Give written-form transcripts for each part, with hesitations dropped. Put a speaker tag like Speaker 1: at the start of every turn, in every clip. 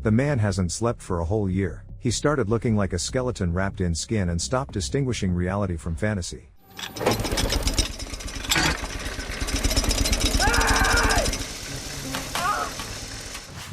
Speaker 1: The man hasn't slept for a whole year. He started looking like a skeleton wrapped in skin and stopped distinguishing reality from fantasy.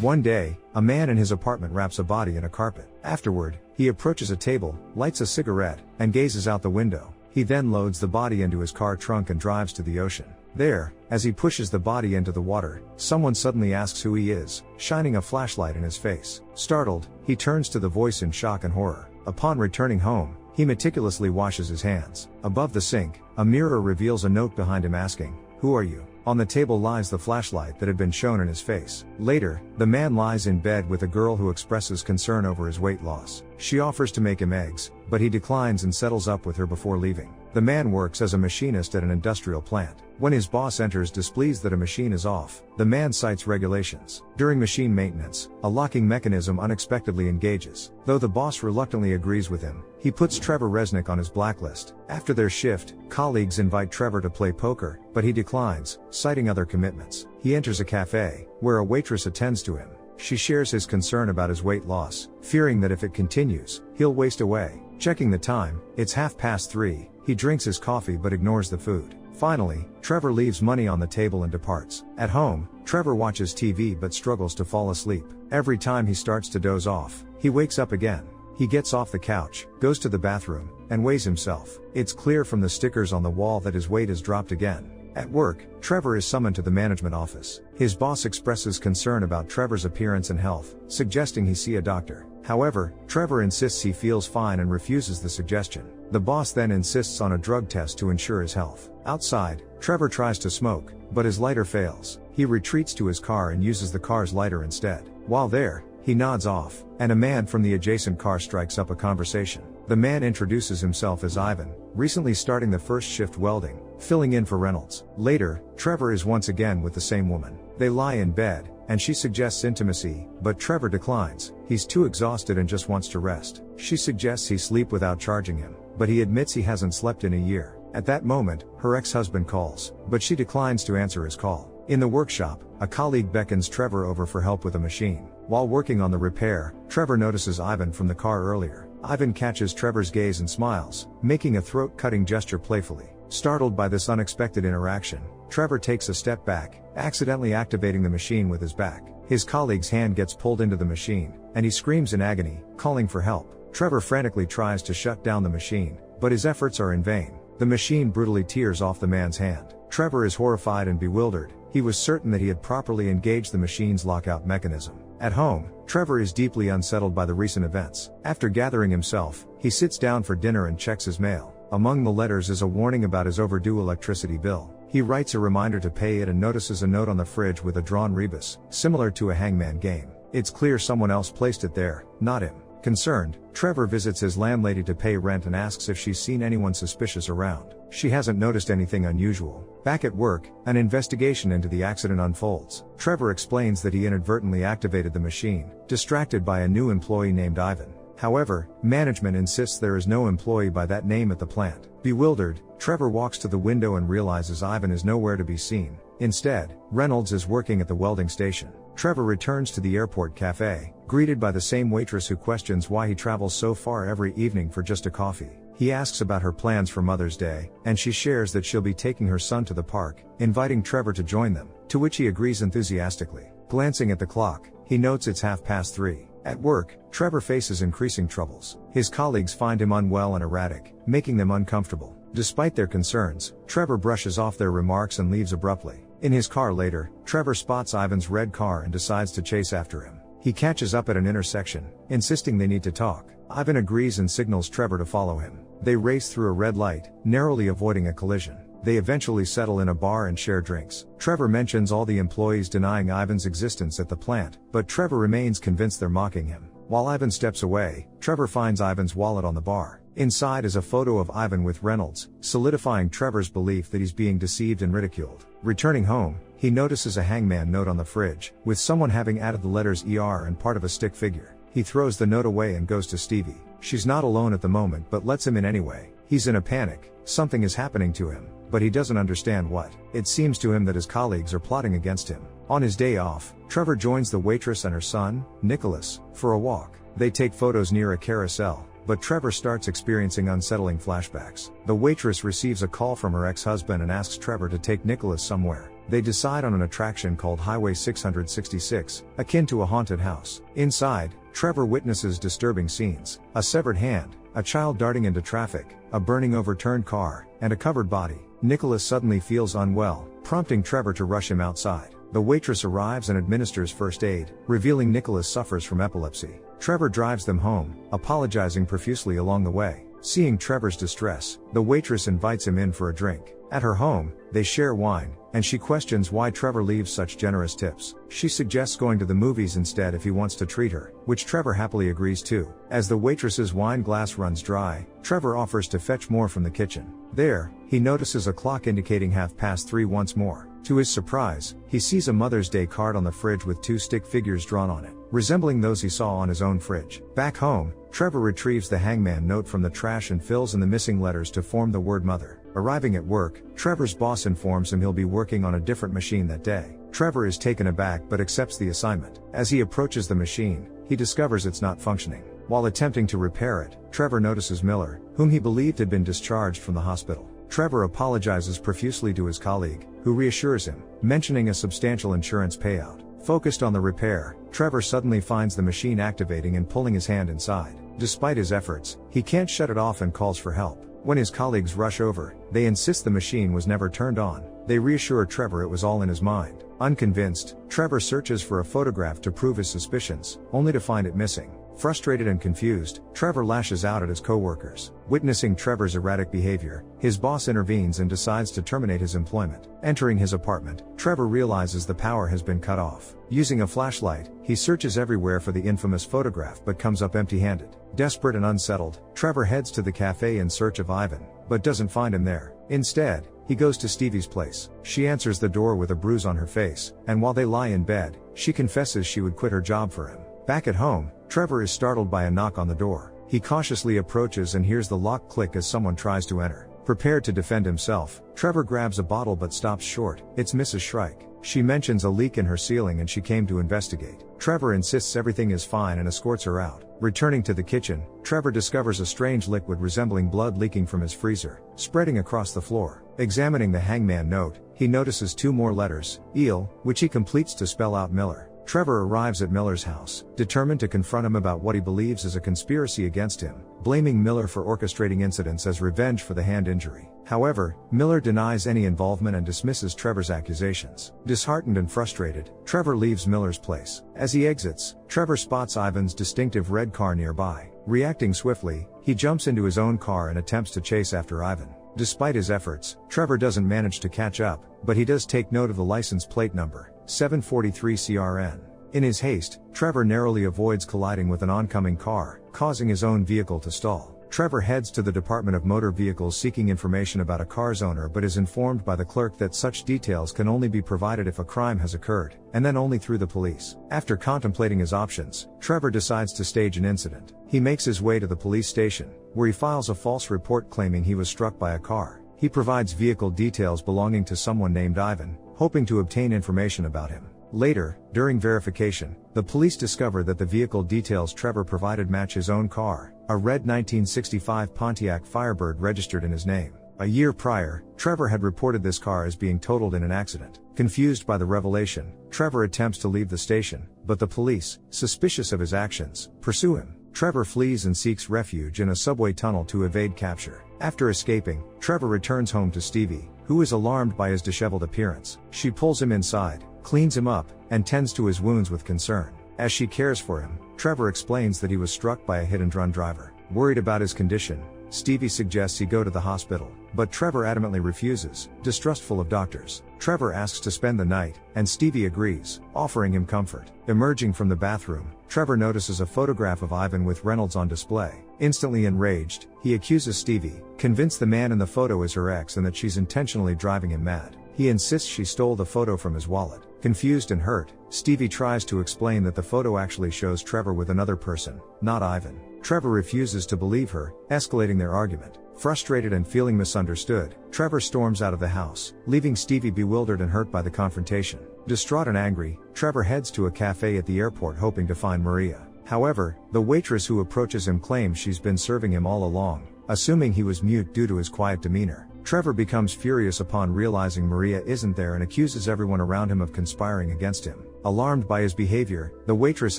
Speaker 1: One day, a man in his apartment wraps a body in a carpet. Afterward, he approaches a table, lights a cigarette, and gazes out the window. He then loads the body into his car trunk and drives to the ocean. There, as he pushes the body into the water, someone suddenly asks who he is, shining a flashlight in his face. Startled, he turns to the voice in shock and horror. Upon returning home, he meticulously washes his hands. Above the sink, a mirror reveals a note behind him asking, "Who are you?" On the table lies the flashlight that had been shown in his face. Later, the man lies in bed with a girl who expresses concern over his weight loss. She offers to make him eggs, but he declines and settles up with her before leaving. The man works as a machinist at an industrial plant. When his boss enters displeased that a machine is off, the man cites regulations. During machine maintenance, a locking mechanism unexpectedly engages. Though the boss reluctantly agrees with him, he puts Trevor Resnick on his blacklist. After their shift, colleagues invite Trevor to play poker, but he declines, citing other commitments. He enters a cafe, where a waitress attends to him. She shares his concern about his weight loss, fearing that if it continues, he'll waste away. Checking the time, it's 3:30. He drinks his coffee but ignores the food. Finally, Trevor leaves money on the table and departs. At home, Trevor watches TV but struggles to fall asleep. Every time he starts to doze off, he wakes up again. He gets off the couch, goes to the bathroom, and weighs himself. It's clear from the stickers on the wall that his weight has dropped again. At work, Trevor is summoned to the management office. His boss expresses concern about Trevor's appearance and health, suggesting he see a doctor. However, Trevor insists he feels fine and refuses the suggestion. The boss then insists on a drug test to ensure his health. Outside, Trevor tries to smoke, but his lighter fails. He retreats to his car and uses the car's lighter instead. While there, he nods off, and a man from the adjacent car strikes up a conversation. The man introduces himself as Ivan, recently starting the first shift welding, filling in for Reynolds. Later, Trevor is once again with the same woman. They lie in bed, and she suggests intimacy, but Trevor declines. He's too exhausted and just wants to rest. She suggests he sleep without charging him, but he admits he hasn't slept in a year. At that moment, her ex-husband calls, but she declines to answer his call. In the workshop, a colleague beckons Trevor over for help with a machine. While working on the repair, Trevor notices Ivan from the car earlier. Ivan catches Trevor's gaze and smiles, making a throat-cutting gesture playfully. Startled by this unexpected interaction, Trevor takes a step back, accidentally activating the machine with his back. His colleague's hand gets pulled into the machine, and he screams in agony, calling for help. Trevor frantically tries to shut down the machine, but his efforts are in vain. The machine brutally tears off the man's hand. Trevor is horrified and bewildered. He was certain that he had properly engaged the machine's lockout mechanism. At home, Trevor is deeply unsettled by the recent events. After gathering himself, he sits down for dinner and checks his mail. Among the letters is a warning about his overdue electricity bill. He writes a reminder to pay it and notices a note on the fridge with a drawn rebus, similar to a hangman game. It's clear someone else placed it there, not him. Concerned, Trevor visits his landlady to pay rent and asks if she's seen anyone suspicious around. She hasn't noticed anything unusual. Back at work, an investigation into the accident unfolds. Trevor explains that he inadvertently activated the machine, distracted by a new employee named Ivan. However, management insists there is no employee by that name at the plant. Bewildered, Trevor walks to the window and realizes Ivan is nowhere to be seen. Instead, Reynolds is working at the welding station. Trevor returns to the airport cafe, greeted by the same waitress who questions why he travels so far every evening for just a coffee. He asks about her plans for Mother's Day, and she shares that she'll be taking her son to the park, inviting Trevor to join them, to which he agrees enthusiastically. Glancing at the clock, he notes it's 3:30. At work, Trevor faces increasing troubles. His colleagues find him unwell and erratic, making them uncomfortable. Despite their concerns, Trevor brushes off their remarks and leaves abruptly. In his car later, Trevor spots Ivan's red car and decides to chase after him. He catches up at an intersection, insisting they need to talk. Ivan agrees and signals Trevor to follow him. They race through a red light, narrowly avoiding a collision. They eventually settle in a bar and share drinks. Trevor mentions all the employees denying Ivan's existence at the plant, but Trevor remains convinced they're mocking him. While Ivan steps away, Trevor finds Ivan's wallet on the bar. Inside is a photo of Ivan with Reynolds, solidifying Trevor's belief that he's being deceived and ridiculed. Returning home, he notices a hangman note on the fridge, with someone having added the letters ER and part of a stick figure. He throws the note away and goes to Stevie. She's not alone at the moment but lets him in anyway. He's in a panic. Something is happening to him, but he doesn't understand what. It seems to him that his colleagues are plotting against him. On his day off, Trevor joins the waitress and her son, Nicholas, for a walk. They take photos near a carousel, but Trevor starts experiencing unsettling flashbacks. The waitress receives a call from her ex-husband and asks Trevor to take Nicholas somewhere. They decide on an attraction called Highway 666, akin to a haunted house. Inside, Trevor witnesses disturbing scenes: a severed hand, a child darting into traffic, a burning overturned car, and a covered body. Nicholas suddenly feels unwell, prompting Trevor to rush him outside. The waitress arrives and administers first aid, revealing Nicholas suffers from epilepsy. Trevor drives them home, apologizing profusely along the way. Seeing Trevor's distress, the waitress invites him in for a drink. At her home, they share wine, and she questions why Trevor leaves such generous tips. She suggests going to the movies instead if he wants to treat her, which Trevor happily agrees to. As the waitress's wine glass runs dry, Trevor offers to fetch more from the kitchen. There, he notices a clock indicating 3:30 once more. To his surprise, he sees a Mother's Day card on the fridge with 2 stick figures drawn on it, resembling those he saw on his own fridge. Back home, Trevor retrieves the hangman note from the trash and fills in the missing letters to form the word mother. Arriving at work, Trevor's boss informs him he'll be working on a different machine that day. Trevor is taken aback but accepts the assignment. As he approaches the machine, he discovers it's not functioning. While attempting to repair it, Trevor notices Miller, whom he believed had been discharged from the hospital. Trevor apologizes profusely to his colleague, who reassures him, mentioning a substantial insurance payout. Focused on the repair, Trevor suddenly finds the machine activating and pulling his hand inside. Despite his efforts, he can't shut it off and calls for help. When his colleagues rush over, they insist the machine was never turned on. They reassure Trevor it was all in his mind. Unconvinced, Trevor searches for a photograph to prove his suspicions, only to find it missing. Frustrated and confused, Trevor lashes out at his coworkers. Witnessing Trevor's erratic behavior, his boss intervenes and decides to terminate his employment. Entering his apartment, Trevor realizes the power has been cut off. Using a flashlight, he searches everywhere for the infamous photograph but comes up empty-handed. Desperate and unsettled, Trevor heads to the cafe in search of Ivan, but doesn't find him there. Instead, he goes to Stevie's place. She answers the door with a bruise on her face, and while they lie in bed, she confesses she would quit her job for him. Back at home, Trevor is startled by a knock on the door. He cautiously approaches and hears the lock click as someone tries to enter. Prepared to defend himself, Trevor grabs a bottle but stops short. It's Mrs. Shrike. She mentions a leak in her ceiling and she came to investigate. Trevor insists everything is fine and escorts her out. Returning to the kitchen, Trevor discovers a strange liquid resembling blood leaking from his freezer, spreading across the floor. Examining the hangman note, he notices 2 more letters, eel, which he completes to spell out Miller. Trevor arrives at Miller's house, determined to confront him about what he believes is a conspiracy against him, blaming Miller for orchestrating incidents as revenge for the hand injury. However, Miller denies any involvement and dismisses Trevor's accusations. Disheartened and frustrated, Trevor leaves Miller's place. As he exits, Trevor spots Ivan's distinctive red car nearby. Reacting swiftly, he jumps into his own car and attempts to chase after Ivan. Despite his efforts, Trevor doesn't manage to catch up, but he does take note of the license plate number, 743 CRN. In his haste, Trevor narrowly avoids colliding with an oncoming car, causing his own vehicle to stall. Trevor heads to the Department of Motor Vehicles seeking information about a car's owner but is informed by the clerk that such details can only be provided if a crime has occurred, and then only through the police. After contemplating his options, Trevor decides to stage an incident. He makes his way to the police station, where he files a false report claiming he was struck by a car. He provides vehicle details belonging to someone named Ivan, hoping to obtain information about him. Later, during verification, the police discover that the vehicle details Trevor provided match his own car, a red 1965 Pontiac Firebird registered in his name. A year prior, Trevor had reported this car as being totaled in an accident. Confused by the revelation, Trevor attempts to leave the station, but the police, suspicious of his actions, pursue him. Trevor flees and seeks refuge in a subway tunnel to evade capture. After escaping, Trevor returns home to Stevie, who is alarmed by his disheveled appearance. She pulls him inside, cleans him up, and tends to his wounds with concern. As she cares for him, Trevor explains that he was struck by a hit-and-run driver. Worried about his condition, Stevie suggests he go to the hospital, but Trevor adamantly refuses, distrustful of doctors. Trevor asks to spend the night, and Stevie agrees, offering him comfort. Emerging from the bathroom, Trevor notices a photograph of Ivan with Reynolds on display. Instantly enraged, he accuses Stevie, convinced the man in the photo is her ex and that she's intentionally driving him mad. He insists she stole the photo from his wallet. Confused and hurt, Stevie tries to explain that the photo actually shows Trevor with another person, not Ivan. Trevor refuses to believe her, escalating their argument. Frustrated and feeling misunderstood, Trevor storms out of the house, leaving Stevie bewildered and hurt by the confrontation. Distraught and angry, Trevor heads to a cafe at the airport hoping to find Maria. However, the waitress who approaches him claims she's been serving him all along, assuming he was mute due to his quiet demeanor. Trevor becomes furious upon realizing Maria isn't there and accuses everyone around him of conspiring against him. Alarmed by his behavior, the waitress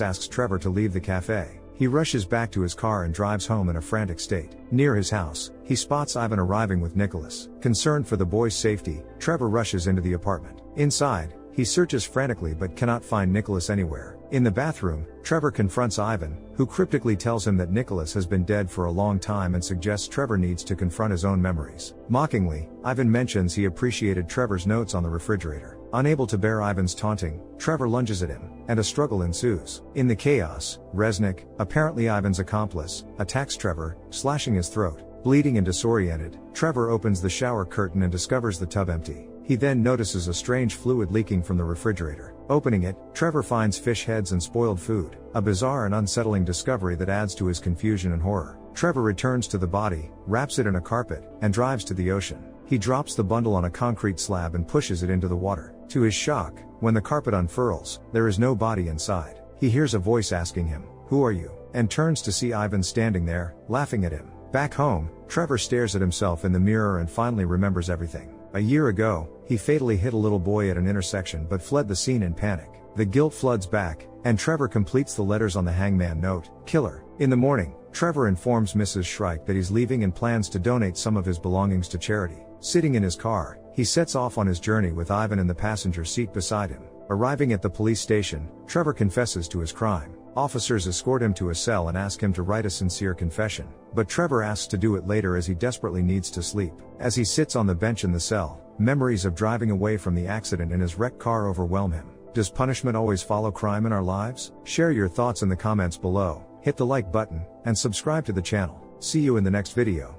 Speaker 1: asks Trevor to leave the cafe. He rushes back to his car and drives home in a frantic state. Near his house, he spots Ivan arriving with Nicholas. Concerned for the boy's safety, Trevor rushes into the apartment. Inside, he searches frantically but cannot find Nicholas anywhere. In the bathroom, Trevor confronts Ivan, who cryptically tells him that Nicholas has been dead for a long time and suggests Trevor needs to confront his own memories. Mockingly, Ivan mentions he appreciated Trevor's notes on the refrigerator. Unable to bear Ivan's taunting, Trevor lunges at him, and a struggle ensues. In the chaos, Resnick, apparently Ivan's accomplice, attacks Trevor, slashing his throat. Bleeding and disoriented, Trevor opens the shower curtain and discovers the tub empty. He then notices a strange fluid leaking from the refrigerator. Opening it, Trevor finds fish heads and spoiled food, a bizarre and unsettling discovery that adds to his confusion and horror. Trevor returns to the body, wraps it in a carpet, and drives to the ocean. He drops the bundle on a concrete slab and pushes it into the water. To his shock, when the carpet unfurls, there is no body inside. He hears a voice asking him, "Who are you?" and turns to see Ivan standing there, laughing at him. Back home, Trevor stares at himself in the mirror and finally remembers everything. A year ago, he fatally hit a little boy at an intersection but fled the scene in panic. The guilt floods back, and Trevor completes the letters on the hangman note, "Killer." In the morning, Trevor informs Mrs. Shrike that he's leaving and plans to donate some of his belongings to charity. Sitting in his car, he sets off on his journey with Ivan in the passenger seat beside him. Arriving at the police station, Trevor confesses to his crime. Officers escort him to a cell and ask him to write a sincere confession, but Trevor asks to do it later as he desperately needs to sleep. As he sits on the bench in the cell, memories of driving away from the accident in his wrecked car overwhelm him. Does punishment always follow crime in our lives? Share your thoughts in the comments below, hit the like button, and subscribe to the channel. See you in the next video.